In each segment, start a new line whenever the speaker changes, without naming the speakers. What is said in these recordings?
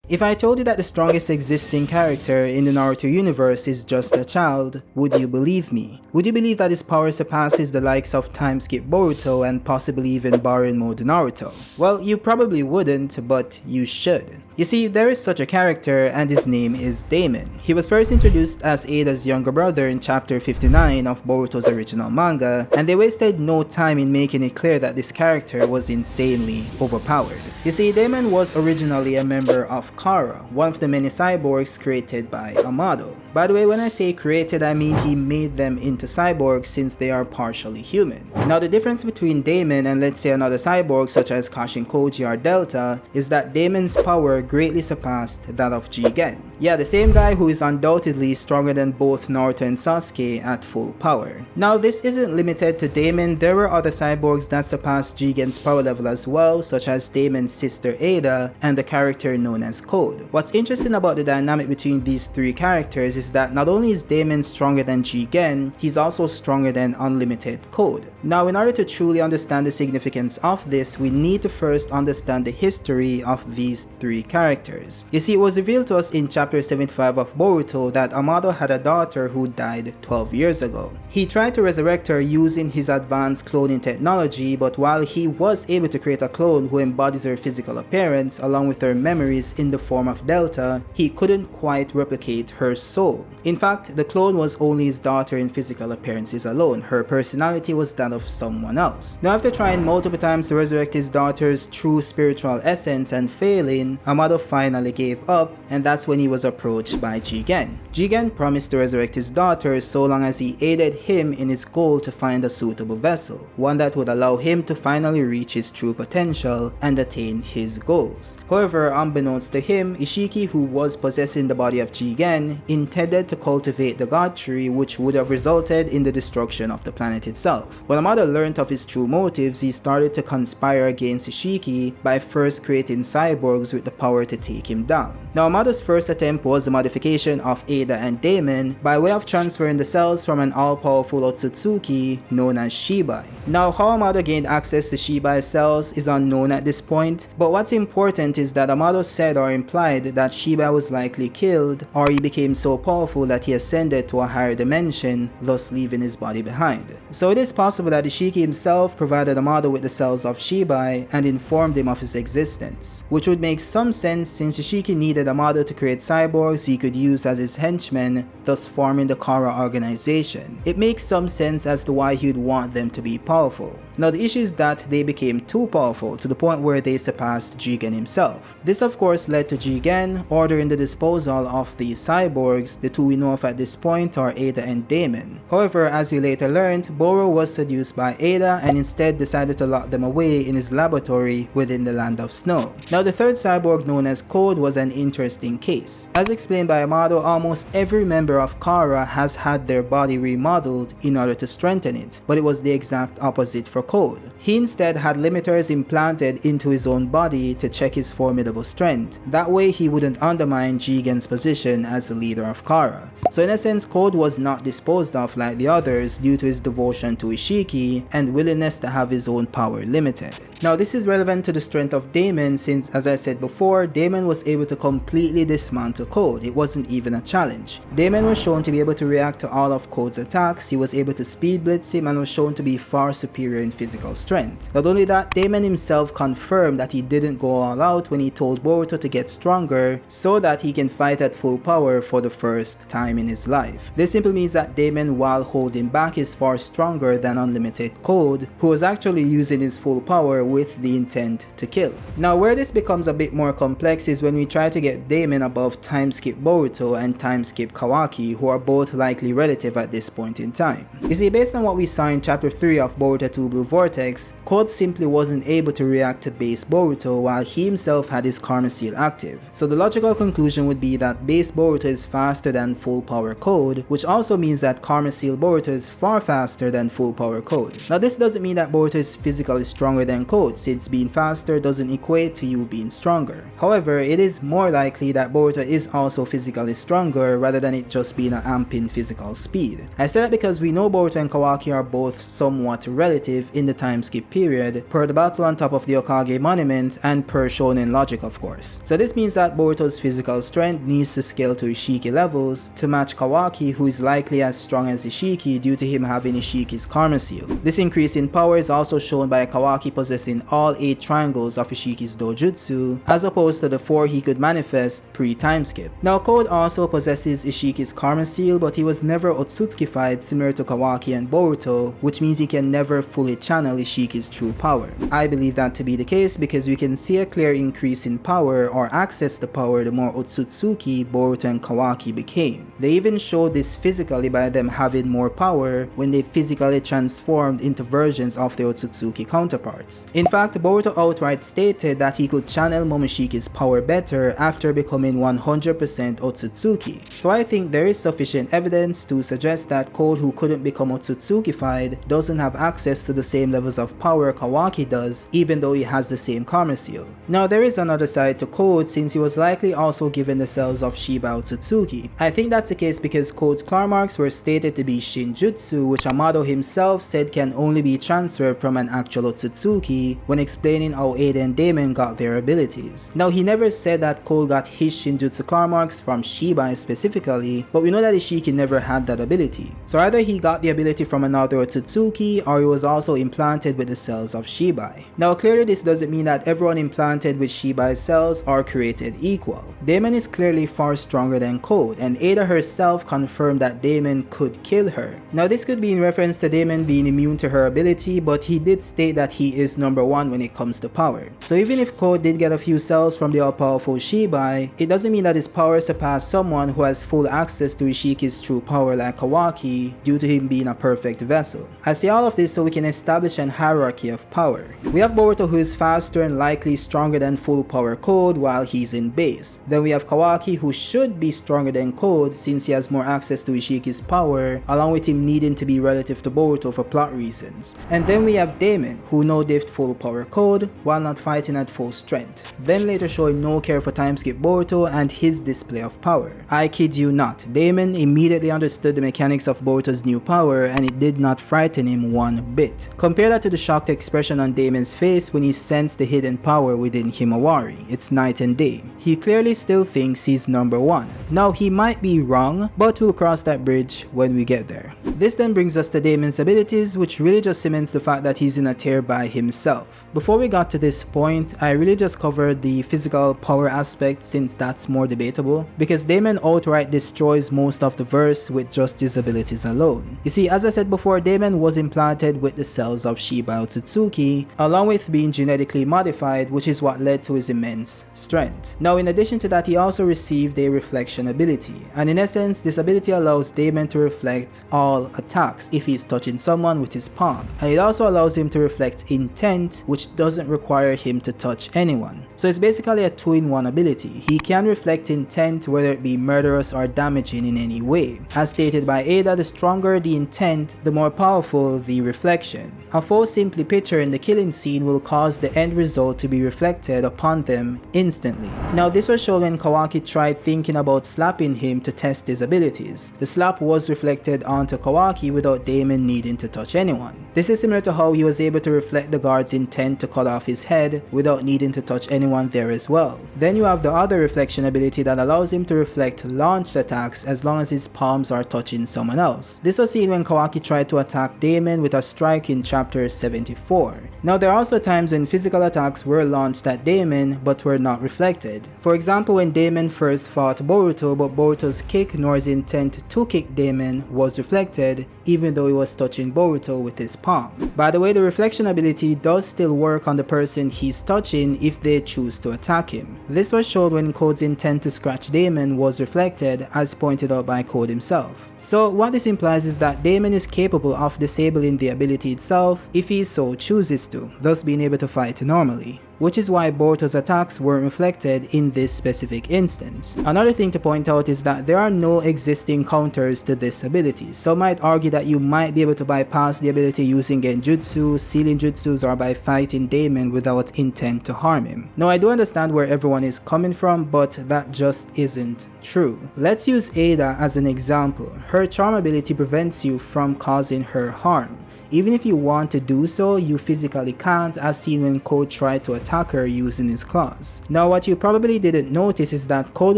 If I told you that the strongest existing character in the Naruto universe is just a child, would you believe me? Would you believe that his power surpasses the likes of Timeskip Boruto and possibly even Baryon Mode Naruto? Well, you probably wouldn't, but you should. You see, there is such a character and his name is Daemon. He was first introduced as Eida's younger brother in chapter 59 of Boruto's original manga, and they wasted no time in making it clear that this character was insanely overpowered. You see, Daemon was originally a member of Kara, one of the many cyborgs created by Amado. By the way, when I say created, I mean he made them into cyborgs since they are partially human. Now the difference between Daemon and let's say another cyborg such as Kashin Koji or Delta is that Daemon's power greatly surpassed that of Jigen. Yeah, the same guy who is undoubtedly stronger than both Naruto and Sasuke at full power. Now this isn't limited to Daemon, there were other cyborgs that surpassed Jigen's power level as well, such as Daemon's sister Eida and the character known as Code. What's interesting about the dynamic between these three characters is that not only is Daemon stronger than Jigen, he's also stronger than Unlimited Code. Now in order to truly understand the significance of this, we need to first understand the history of these three characters. You see, it was revealed to us in chapter 75 of Boruto that Amado had a daughter who died 12 years ago. He tried to resurrect her using his advanced cloning technology, but while he was able to create a clone who embodies her physical appearance along with her memories in the form of Delta, he couldn't quite replicate her soul. In fact, the clone was only his daughter in physical appearances alone. Her personality was that of someone else. Now after trying multiple times to resurrect his daughter's true spiritual essence and failing, Amado finally gave up, and that's when he was approached by Jigen. Jigen promised to resurrect his daughter so long as he aided him in his goal to find a suitable vessel, one that would allow him to finally reach his true potential and attain his goals. However, unbeknownst to him, Ishiki, who was possessing the body of Jigen, intended to cultivate the God Tree, which would have resulted in the destruction of the planet itself. When Amado learned of his true motives, he started to conspire against Ishiki by first creating cyborgs with the power to take him down. Now Amado's first attempt was a modification of Eida and Daemon by way of transferring the cells from an all-powerful Otsutsuki known as Shibai. Now how Amado gained access to Shibai's cells is unknown at this point, but what's important is that Amado said or implied that Shibai was likely killed, or he became so powerful that he ascended to a higher dimension, thus leaving his body behind. So it is possible that Ishiki himself provided Amado with the cells of Shibai and informed him of his existence, which would make some sense since Ishiki needed Amado to create cyborgs he could use as his henchmen, thus forming the Kara organization. It makes some sense as to why he would want them to be powerful. Now the issue is that they became too powerful to the point where they surpassed Jigen himself. This of course led to Jigen ordering the disposal of these cyborgs. The two we know of at this point are Eida and Daemon. However, as we later learned, Boro was seduced by Eida and instead decided to lock them away in his laboratory within the Land of Snow. Now the third cyborg known as Code was an interesting case. As explained by Amado, almost every member of Kara has had their body remodeled in order to strengthen it, but it was the exact opposite for Code. He instead had limiters implanted into his own body to check his formidable strength. That way he wouldn't undermine Jigen's position as the leader of Kara. So in a sense, Code was not disposed of like the others due to his devotion to Ishiki and willingness to have his own power limited. Now this is relevant to the strength of Daemon since, as I said before, Daemon was able to completely dismantle Code. It wasn't even a challenge. Daemon was shown to be able to react to all of Code's attacks, he was able to speed blitz him and was shown to be far superior in physical strength. Not only that, Daemon himself confirmed that he didn't go all out when he told Boruto to get stronger so that he can fight at full power for the first time in his life. This simply means that Daemon, while holding back, is far stronger than Unlimited Code, who was actually using his full power with the intent to kill. Now where this becomes a bit more complex is when we try to get Daemon above Timeskip Boruto and Timeskip Kawaki, who are both likely relative at this point in time. You see, based on what we saw in chapter 3 of Boruto 2 Blue Vortex, Code simply wasn't able to react to base Boruto while he himself had his Karma Seal active. So the logical conclusion would be that base Boruto is faster than full power Code, which also means that Karma Seal Boruto is far faster than full power Code. Now this doesn't mean that Boruto is physically stronger than Code, Code, since being faster doesn't equate to you being stronger. However, it is more likely that Boruto is also physically stronger rather than it just being an amp in physical speed. I say that because we know Boruto and Kawaki are both somewhat relative in the time skip period, per the battle on top of the Hokage monument and per shonen logic of course. So this means that Boruto's physical strength needs to scale to Ishiki levels to match Kawaki, who is likely as strong as Ishiki due to him having Ishiki's Karma Seal. This increase in power is also shown by Kawaki possessing all 8 triangles of Ishiki's Dojutsu, as opposed to the 4 he could manifest pre-time skip. Now Code also possesses Ishiki's Karma Seal, but he was never Otsutsukified similar to Kawaki and Boruto, which means he can never fully channel Ishiki's true power. I believe that to be the case because we can see a clear increase in power or access to power the more Otsutsuki Boruto and Kawaki became. They even showed this physically by them having more power when they physically transformed into versions of their Otsutsuki counterparts. In fact, Boruto outright stated that he could channel Momoshiki's power better after becoming 100% Otsutsuki. So I think there is sufficient evidence to suggest that Code, who couldn't become Otsutsukified, doesn't have access to the same levels of power Kawaki does, even though he has the same Karma Seal. Now there is another side to Code, since he was likely also given the cells of Shiba Otsutsuki. I think that's the case because Code's claw marks were stated to be Shinjutsu, which Amado himself said can only be transferred from an actual Otsutsuki when explaining how Eida and Daemon got their abilities. Now he never said that Code got his Shinjutsu claw marks from Shiba specifically, but we know that Ishiki never had that ability. So either he got the ability from another Otsutsuki or he was also implanted with the cells of Shibai. Now clearly this doesn't mean that everyone implanted with Shibai's cells are created equal. Daemon is clearly far stronger than Code, and Eida herself confirmed that Daemon could kill her. Now this could be in reference to Daemon being immune to her ability, but he did state that he is number 1 when it comes to power. So even if Code did get a few cells from the all-powerful Shibai, it doesn't mean that his power surpassed someone who has full access to Ishiki's true power like Kawaki due to him being a perfect vessel. I say all of this so we can establish an hierarchy of power. We have Boruto, who is faster and likely stronger than full power Code while he's in base. Then we have Kawaki, who should be stronger than Code since he has more access to Ishiki's power, along with him needing to be relative to Boruto for plot reasons. And then we have Daemon, who no diffed full power Code while not fighting at full strength, then later showing no care for Timeskip Boruto and his display of power. I kid you not, Daemon immediately understood the mechanics of Boruto's new power and it did not frighten him one bit. Compare that to the shocked expression on Daemon's face when he sensed the hidden power within Himawari. It's night and day. He clearly still thinks he's number 1. Now he might be wrong, but we'll cross that bridge when we get there. This then brings us to Daemon's abilities, which really just cements the fact that he's in a tier by himself. Before we got to this point, I really just covered the physical power aspect since that's more debatable, because Daemon outright destroys most of the verse with just his abilities alone. You see, as I said before, Daemon was implanted with the cells of Shiba Otsutsuki, along with being genetically modified, which is what led to his immense strength. Now in addition to that, he also received a reflection ability, and in essence this ability allows Daemon to reflect all attacks if he's touching someone with his palm, and it also allows him to reflect intent, which doesn't require him to touch anyone. So it's basically a 2-in-1 ability. He can reflect intent whether it be murderous or damaging in any way. As stated by Eida, the stronger the intent, the more powerful the reflection. A foe simply picturing the killing scene will cause the end result to be reflected upon them instantly. Now this was shown when Kawaki tried thinking about slapping him to test his abilities. The slap was reflected onto Kawaki without Daemon needing to touch anyone. This is similar to how he was able to reflect the guard's intent to cut off his head without needing to touch anyone there as well. Then you have the other reflection ability that allows him to reflect launched attacks as long as his palms are touching someone else. This was seen when Kawaki tried to attack Daemon with a strike in chapter 74. Now there are also times when physical attacks were launched at Daemon but were not reflected. For example, when Daemon first fought Boruto, but Boruto's kick nor his intent to kick Daemon was reflected even though he was touching Boruto with his palm. By the way, the reflection ability does still work on the person he's touching if they choose to attack him. This was shown when Code's intent to scratch Daemon was reflected, as pointed out by Code himself. So what this implies is that Daemon is capable of disabling the ability itself if he so chooses to, thus being able to fight normally. which is why Boruto's attacks weren't reflected in this specific instance. Another thing to point out is that there are no existing counters to this ability. Some might argue that you might be able to bypass the ability using genjutsu, sealing jutsus, or by fighting Daemon without intent to harm him. Now I do understand where everyone is coming from, but that just isn't true. Let's use Eida as an example. Her charm ability prevents you from causing her harm. Even if you want to do so, you physically can't, as seen when Code tried to attack her using his claws. Now what you probably didn't notice is that Code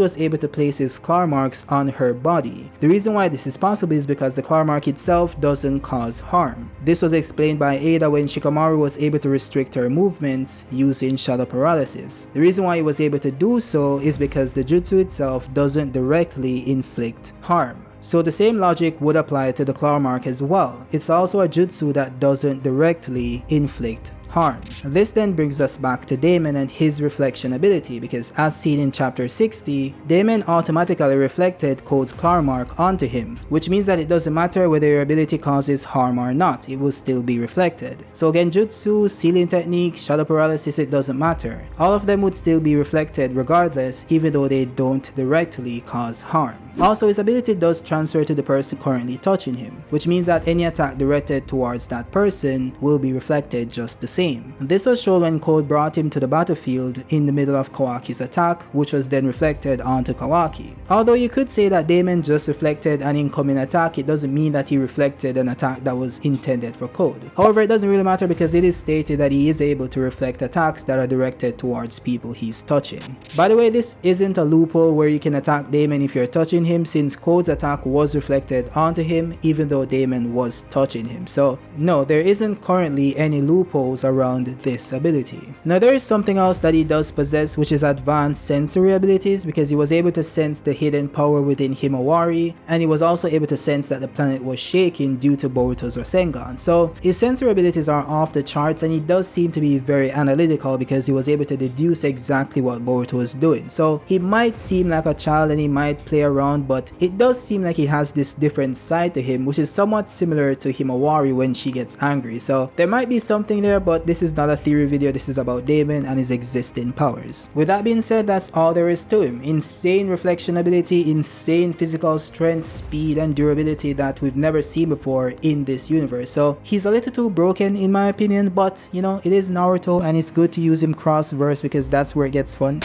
was able to place his claw marks on her body. The reason why this is possible is because the claw mark itself doesn't cause harm. This was explained by Eida when Shikamaru was able to restrict her movements using shadow paralysis. The reason why he was able to do so is because the jutsu itself doesn't directly inflict harm. So the same logic would apply to the claw mark as well. It's also a jutsu that doesn't directly inflict harm. This then brings us back to Daemon and his reflection ability, because as seen in chapter 60, Daemon automatically reflected Code's claw mark onto him, which means that it doesn't matter whether your ability causes harm or not, it will still be reflected. So genjutsu, sealing techniques, shadow paralysis, it doesn't matter. All of them would still be reflected regardless, even though they don't directly cause harm. Also, his ability does transfer to the person currently touching him, which means that any attack directed towards that person will be reflected just the same. This was shown when Code brought him to the battlefield in the middle of Kawaki's attack, which was then reflected onto Kawaki. Although you could say that Daemon just reflected an incoming attack, it doesn't mean that he reflected an attack that was intended for Code. However, it doesn't really matter because it is stated that he is able to reflect attacks that are directed towards people he's touching. By the way, this isn't a loophole where you can attack Daemon if you're touching him, since Code's attack was reflected onto him even though Daemon was touching him. So no, there isn't currently any loopholes around this ability. Now there is something else that he does possess, which is advanced sensory abilities, because he was able to sense the hidden power within Himawari, and he was also able to sense that the planet was shaking due to Boruto's Rasengan. So his sensory abilities are off the charts, and he does seem to be very analytical because he was able to deduce exactly what Boruto was doing. So he might seem like a child and he might play around, but it does seem like he has this different side to him, which is somewhat similar to Himawari when she gets angry. So there might be something there, but this is not a theory video, this is about Daemon and his existing powers. With that being said, that's all there is to him. Insane reflection ability, insane physical strength, speed, and durability that we've never seen before in this universe. So he's a little too broken in my opinion, but you know, it is Naruto and it's good to use him cross-verse because that's where it gets fun.